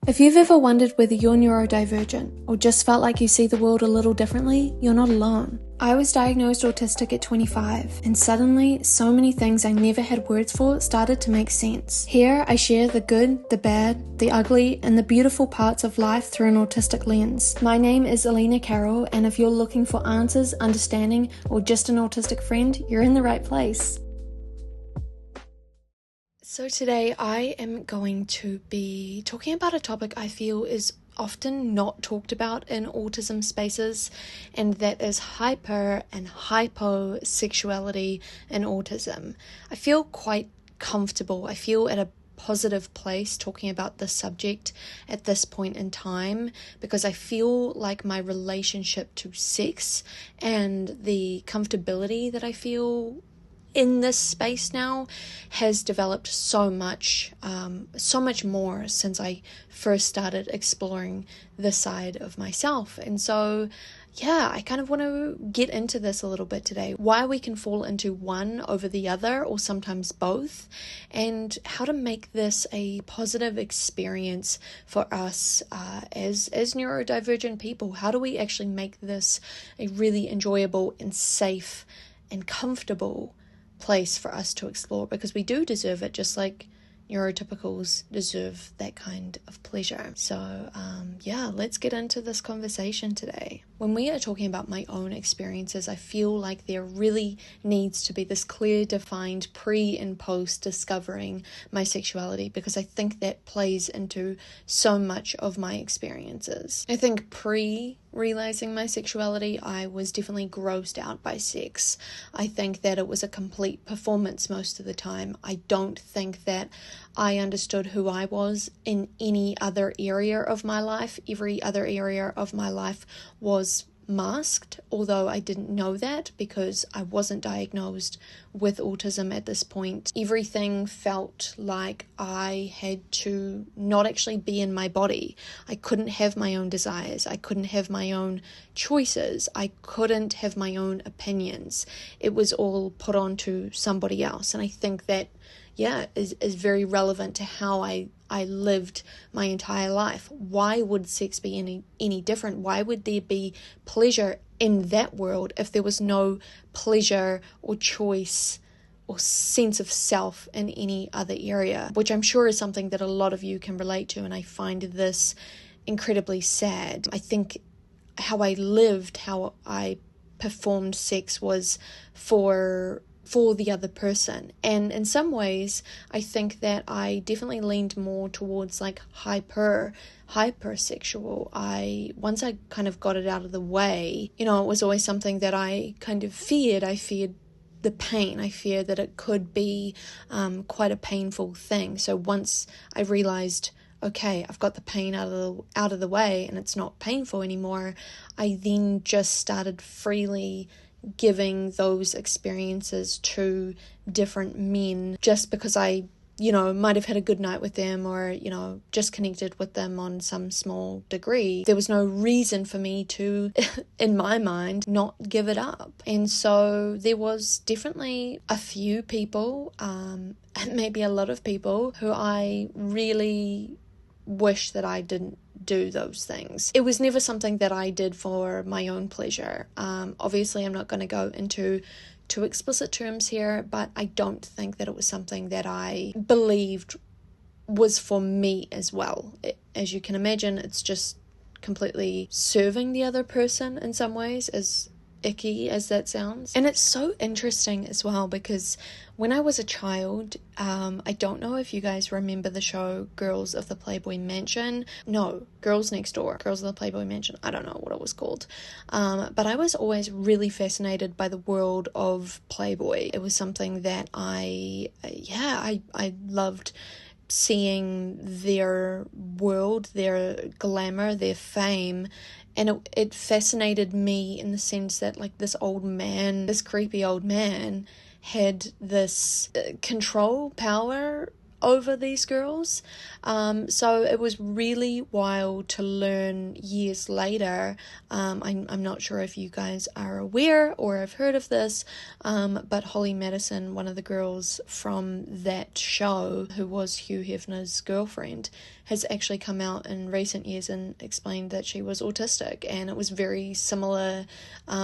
If you've ever wondered whether you're neurodivergent or just felt like you see the world a little differently, you're not alone. I was diagnosed autistic at 25, and suddenly, so many things I never had words for started to make sense. Here, I share the good, the bad, the ugly, and the beautiful parts of life through an autistic lens. My name is Elena Carroll, and if you're looking for answers, understanding, or just an autistic friend, you're in the right place. So today I am going to be talking about a topic I feel is often not talked about in autism spaces, and that is hyper and hypo sexuality in autism. I feel quite comfortable. I feel at a positive place talking about this subject at this point in time because I feel like my relationship to sex and the comfortability that I feel in this space now has developed so much more since I first started exploring this side of myself. And so I kind of want to get into this a little bit today, why we can fall into one over the other or sometimes both, and how to make this a positive experience for us as neurodivergent people. How do we actually make this a really enjoyable and safe and comfortable place for us to explore, because we do deserve it, just like neurotypicals deserve that kind of pleasure. So let's get into this conversation today. When we are talking about my own experiences, I feel like there really needs to be this clear defined pre and post discovering my sexuality, because I think that plays into so much of my experiences. I think pre-realizing my sexuality, I was definitely grossed out by sex. I think that it was a complete performance most of the time. I don't think that I understood who I was in any other area of my life. Every other area of my life was masked, although I didn't know that because I wasn't diagnosed with autism at this point. Everything felt like I had to not actually be in my body. I couldn't have my own desires. I couldn't have my own choices. I couldn't have my own opinions. It was all put onto somebody else. And I think that is very relevant to how I lived my entire life. Why would sex be any different? Why would there be pleasure in that world if there was no pleasure or choice or sense of self in any other area? Which I'm sure is something that a lot of you can relate to, and I find this incredibly sad. I think how I lived, how I performed sex was for the other person. And in some ways, I think that I definitely leaned more towards like hypersexual. Once I kind of got it out of the way, it was always something that I kind of feared. I feared the pain. I feared that it could be quite a painful thing. So once I realized, okay, I've got the pain out of the way and it's not painful anymore, I then just started freely giving those experiences to different men just because I might have had a good night with them or, just connected with them on some small degree. There was no reason for me to, in my mind, not give it up. And so there was definitely a few people, and maybe a lot of people, who I really wish that I didn't do those things. It was never something that I did for my own pleasure. Obviously, I'm not going to go into too explicit terms here, but I don't think that it was something that I believed was for me as well. As you can imagine, it's just completely serving the other person in some ways, as icky as that sounds. And it's so interesting as well because when I was a child, I don't know if you guys remember the show Girls of the Playboy Mansion. No, Girls Next Door. Girls of the Playboy Mansion. I don't know what it was called. But I was always really fascinated by the world of Playboy. It was something that I loved seeing their world, their glamour, their fame. And it fascinated me in the sense that like this creepy old man had this control power over these girls. So it was really wild to learn years later. I'm not sure if you guys are aware or have heard of this, but Holly Madison, one of the girls from that show, who was Hugh Hefner's girlfriend, has actually come out in recent years and explained that she was autistic, and it was very similar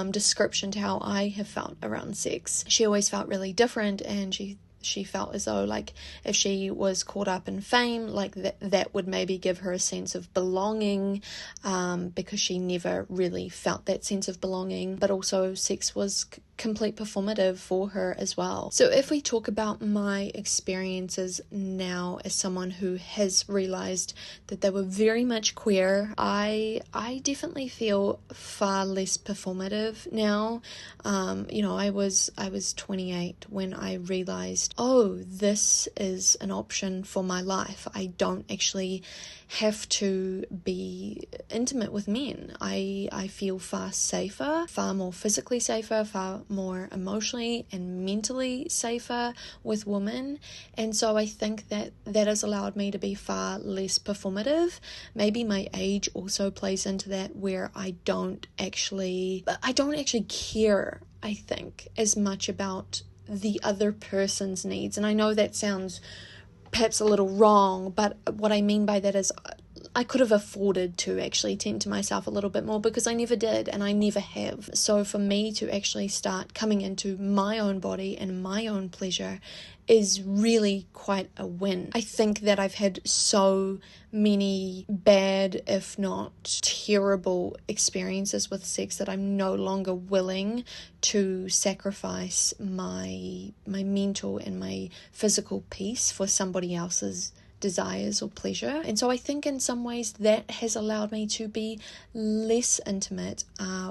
description to how I have felt around sex. She always felt really different, and she felt as though, like, if she was caught up in fame, like that would maybe give her a sense of belonging, because she never really felt that sense of belonging. But also sex was complete performative for her as well. So if we talk about my experiences now as someone who has realized that they were very much queer, I definitely feel far less performative now. I was 28 when I realized, oh, this is an option for my life. I don't actually have to be intimate with men. I feel far safer, far more physically safer, far more emotionally and mentally safer with women. And so I think that has allowed me to be far less performative. Maybe my age also plays into that, where I don't actually care, I think, as much about the other person's needs. And I know that sounds perhaps a little wrong, but what I mean by that is I could have afforded to actually tend to myself a little bit more, because I never did and I never have. So for me to actually start coming into my own body and my own pleasure is really quite a win. I think that I've had so many bad, if not terrible, experiences with sex that I'm no longer willing to sacrifice my mental and my physical peace for somebody else's desires or pleasure. And so I think in some ways that has allowed me to be less intimate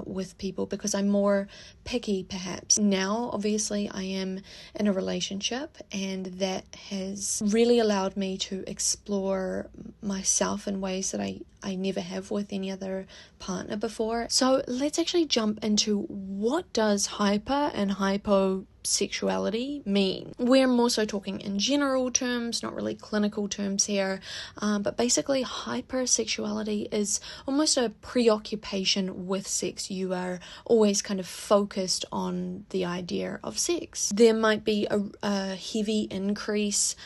with people, because I'm more picky perhaps. Now obviously I am in a relationship, and that has really allowed me to explore myself in ways that I never have with any other partner before. So let's actually jump into what does hyper and hyposexuality mean. We're more so talking in general terms, not really clinical terms here, but basically hypersexuality is almost a preoccupation with sex. You are always kind of focused on the idea of sex. There might be a heavy increase,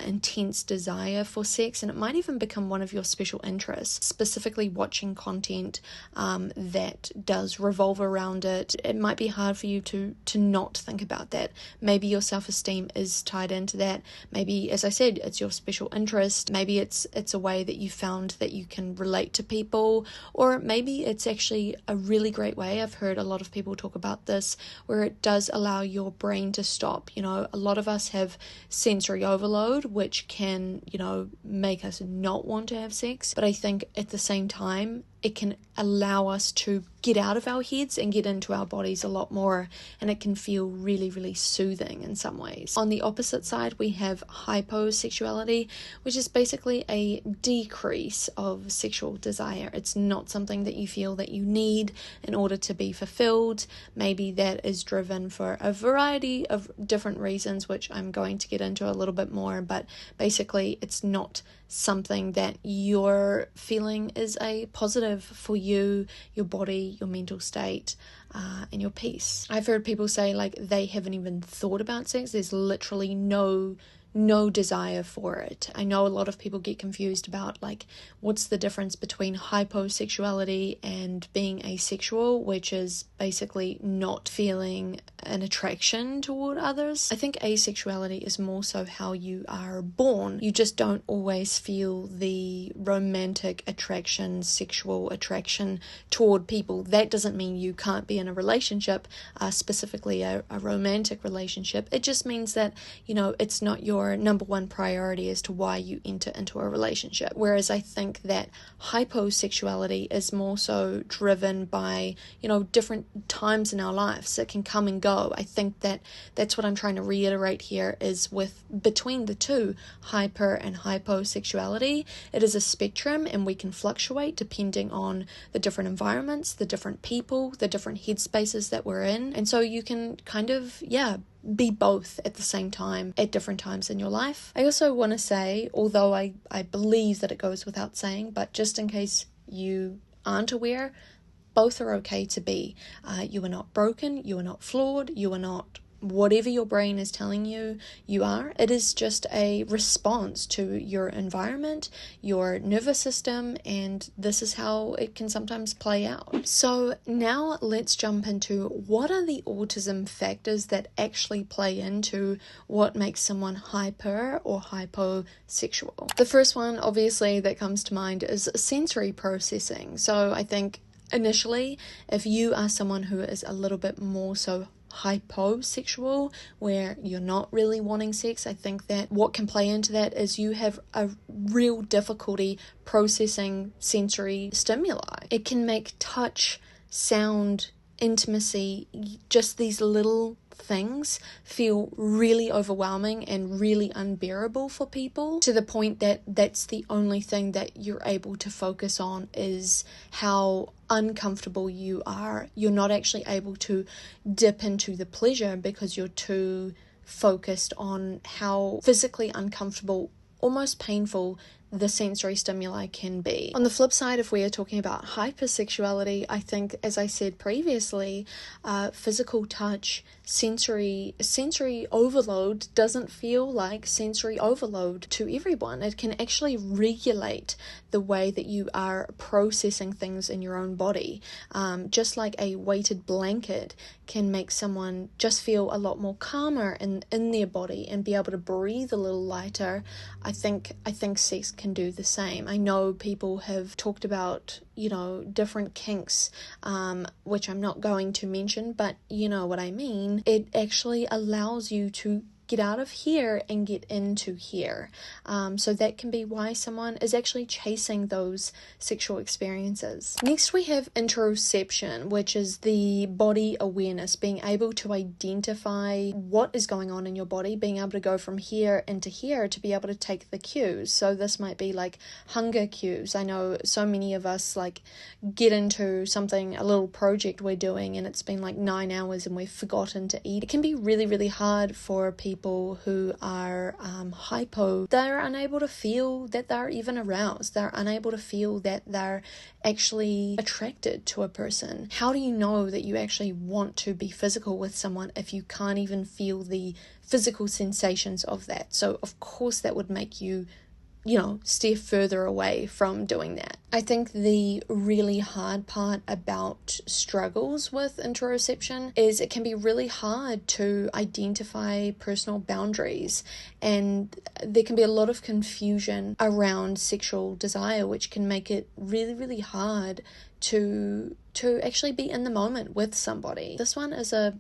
intense desire for sex, and it might even become one of your special interests, specifically watching content that does revolve around it. It might be hard for you to not think about that. Maybe your self-esteem is tied into that. Maybe, as I said, it's your special interest. Maybe it's a way that you found that you can relate to people, or maybe it's actually a really great way. I've heard a lot of people talk about this, where it does allow your brain to stop. A lot of us have sensory overload, which can, make us not want to have sex. But I think at the same time, it can allow us to get out of our heads and get into our bodies a lot more, and it can feel really, really soothing in some ways. On the opposite side, we have hyposexuality, which is basically a decrease of sexual desire. It's not something that you feel that you need in order to be fulfilled. Maybe that is driven for a variety of different reasons, which I'm going to get into a little bit more, but basically it's not something that you're feeling is a positive for you, your body, your mental state, and your peace. I've heard people say like they haven't even thought about sex. There's literally no desire for it. I know a lot of people get confused about like what's the difference between hyposexuality and being asexual, which is basically not feeling an attraction toward others. I think asexuality is more so how you are born. You just don't always feel the romantic attraction, sexual attraction toward people. That doesn't mean you can't be in a relationship, specifically a romantic relationship. It just means that, it's not your number one priority as to why you enter into a relationship. Whereas I think that hyposexuality is more so driven by, different times in our lives. It can come and go. I think that that's what I'm trying to reiterate here is between the two, hyper and hyposexuality, it is a spectrum, and we can fluctuate depending on the different environments, the different people, the different headspaces that we're in. And so you can kind of, be both at the same time at different times in your life. I also want to say, although I believe that it goes without saying, but just in case you aren't aware, both are okay to be. You are not broken, you are not flawed, you are not whatever your brain is telling you you are. It is just a response to your environment, your nervous system, and this is how it can sometimes play out. So now let's jump into what are the autism factors that actually play into what makes someone hyper or hyposexual. The first one, obviously, that comes to mind is sensory processing. So I think initially, if you are someone who is a little bit more so hyposexual, where you're not really wanting sex, I think that what can play into that is you have a real difficulty processing sensory stimuli. It can make touch, sound, intimacy, just these little things feel really overwhelming and really unbearable for people, to the point that that's the only thing that you're able to focus on is how uncomfortable you are. You're not actually able to dip into the pleasure because you're too focused on how physically uncomfortable, almost painful, the sensory stimuli can be. On the flip side, if we are talking about hypersexuality, I think, as I said previously, physical touch, sensory overload doesn't feel like sensory overload to everyone. It can actually regulate the way that you are processing things in your own body. Just like a weighted blanket can make someone just feel a lot more calmer in their body and be able to breathe a little lighter. I think sex can do the same. I know people have talked about, different kinks, which I'm not going to mention, but you know what I mean. It actually allows you to get out of here and get into here. So that can be why someone is actually chasing those sexual experiences. Next, we have interoception, which is the body awareness, being able to identify what is going on in your body, being able to go from here into here to be able to take the cues. So this might be like hunger cues. I know so many of us get into something, a little project we're doing, and it's been 9 hours and we've forgotten to eat. It can be really, really hard for people who are hypo. They're unable to feel that they're even aroused. They're unable to feel that they're actually attracted to a person. How do you know that you actually want to be physical with someone if you can't even feel the physical sensations of that? So of course that would make you steer further away from doing that. I think the really hard part about struggles with interoception is it can be really hard to identify personal boundaries, and there can be a lot of confusion around sexual desire, which can make it really, really hard to actually be in the moment with somebody. This one is a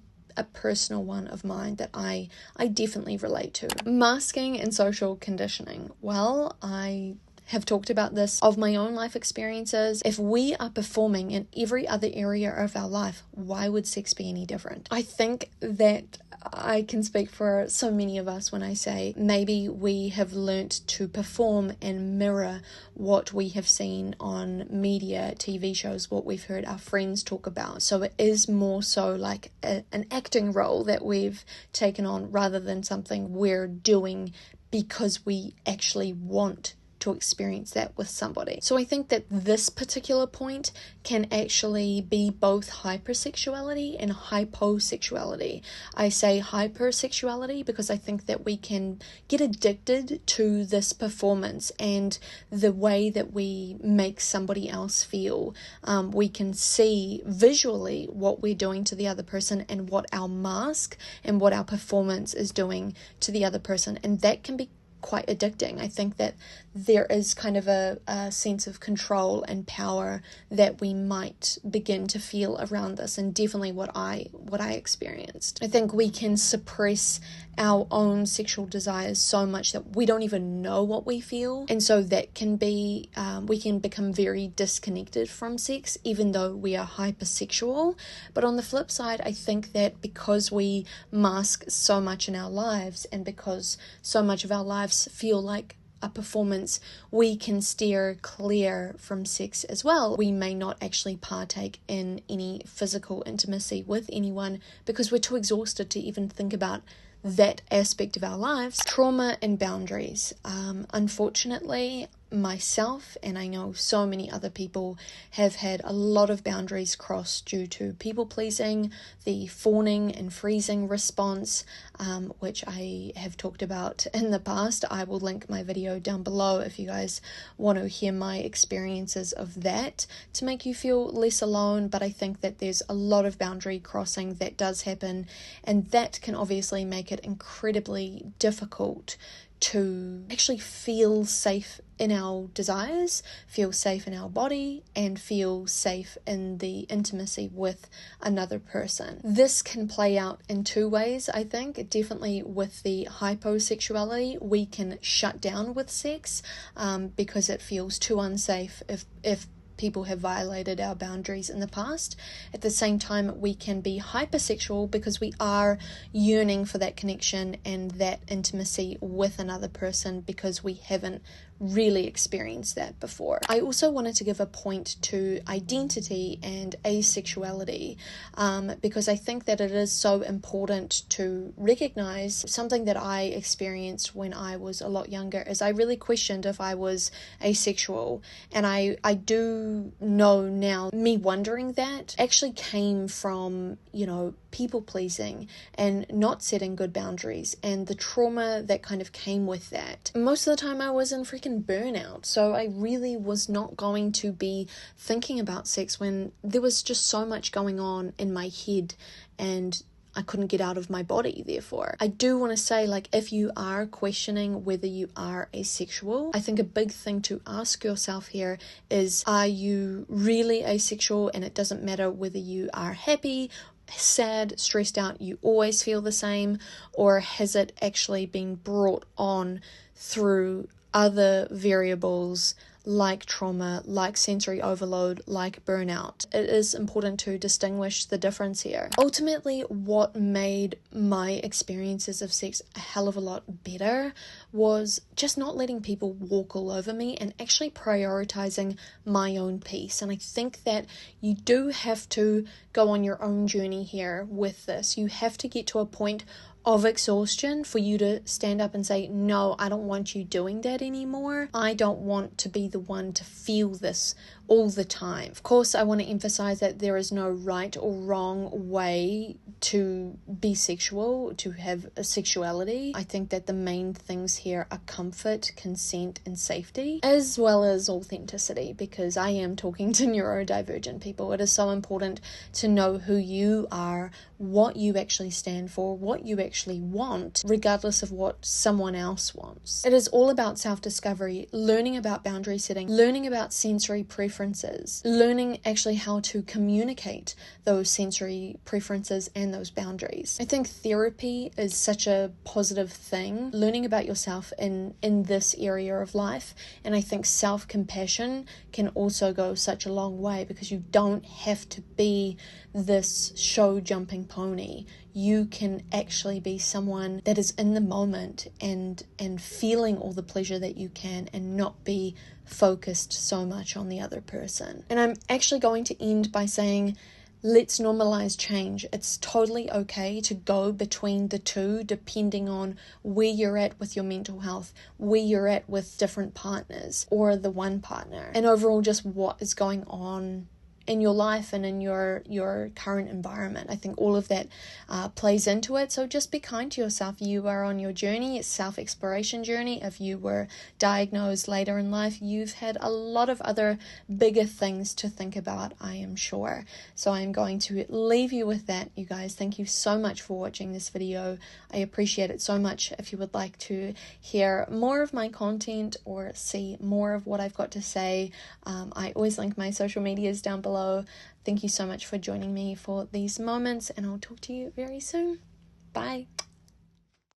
personal one of mine that I definitely relate to. Masking and social conditioning. Well, I have talked about this of my own life experiences. If we are performing in every other area of our life, why would sex be any different? I think that I can speak for so many of us when I say maybe we have learnt to perform and mirror what we have seen on media, TV shows, what we've heard our friends talk about. So it is more so like an acting role that we've taken on rather than something we're doing because we actually want to experience that with somebody. So I think that this particular point can actually be both hypersexuality and hyposexuality. I say hypersexuality because I think that we can get addicted to this performance and the way that we make somebody else feel. We can see visually what we're doing to the other person and what our mask and what our performance is doing to the other person, and that can be quite addicting. I think that there is kind of a sense of control and power that we might begin to feel around this, and definitely what I experienced. I think we can suppress our own sexual desires so much that we don't even know what we feel, and so that can be we can become very disconnected from sex even though we are hypersexual. But on the flip side, I think that because we mask so much in our lives and because so much of our lives feel like a performance, we can steer clear from sex as well. We may not actually partake in any physical intimacy with anyone because we're too exhausted to even think about that aspect of our lives. Trauma and boundaries. Unfortunately, myself, and I know so many other people, have had a lot of boundaries crossed due to people pleasing, the fawning and freezing response, which I have talked about in the past. I will link my video down below if you guys want to hear my experiences of that to make you feel less alone. But I think that there's a lot of boundary crossing that does happen, and that can obviously make it incredibly difficult to actually feel safe in our desires, feel safe in our body, and feel safe in the intimacy with another person. This can play out in two ways, I think. Definitely with the hyposexuality, we can shut down with sex because it feels too unsafe if people have violated our boundaries in the past. At the same time, we can be hypersexual because we are yearning for that connection and that intimacy with another person because we haven't really experienced that before. I also wanted to give a point to identity and asexuality because I think that it is so important to recognize. Something that I experienced when I was a lot younger is I really questioned if I was asexual, and I do know now, me wondering that actually came from, people pleasing and not setting good boundaries and the trauma that kind of came with that. Most of the time I was in freaking burnout, so I really was not going to be thinking about sex when there was just so much going on in my head and I couldn't get out of my body. Therefore, I do want to say, if you are questioning whether you are asexual, I think a big thing to ask yourself here is, are you really asexual and it doesn't matter whether you are happy, sad, stressed out, you always feel the same, or has it actually been brought on through other variables like trauma, like sensory overload, like burnout? It is important to distinguish the difference here. Ultimately, what made my experiences of sex a hell of a lot better was just not letting people walk all over me and actually prioritizing my own peace. And I think that you do have to go on your own journey here with this. You have to get to a point of exhaustion for you to stand up and say, no, I don't want you doing that anymore. I don't want to be the one to feel this all the time. Of course, I want to emphasize that there is no right or wrong way to be sexual, to have a sexuality. I think that the main things here are comfort, consent, and safety, as well as authenticity, because I am talking to neurodivergent people. It is so important to know who you are, what you actually stand for, what you actually want, regardless of what someone else wants. It is all about self-discovery, learning about boundary setting, learning about sensory preferences, learning actually how to communicate those sensory preferences and those boundaries. I think therapy is such a positive thing, learning about yourself in this area of life, and I think self-compassion can also go such a long way because you don't have to be this show-jumping pony. You can actually be someone that is in the moment and feeling all the pleasure that you can and not be focused so much on the other person. And I'm actually going to end by saying, let's normalize change. It's totally okay to go between the two depending on where you're at with your mental health, where you're at with different partners or the one partner, and overall just what is going on in your life and in your current environment. I think all of that plays into it. So just be kind to yourself. You are on your journey, it's self-exploration journey. If you were diagnosed later in life, you've had a lot of other bigger things to think about, I am sure. So I'm going to leave you with that, you guys. Thank you so much for watching this video. I appreciate it so much. If you would like to hear more of my content or see more of what I've got to say, I always link my social medias down below. Thank you so much for joining me for these moments, and I'll talk to you very soon. Bye.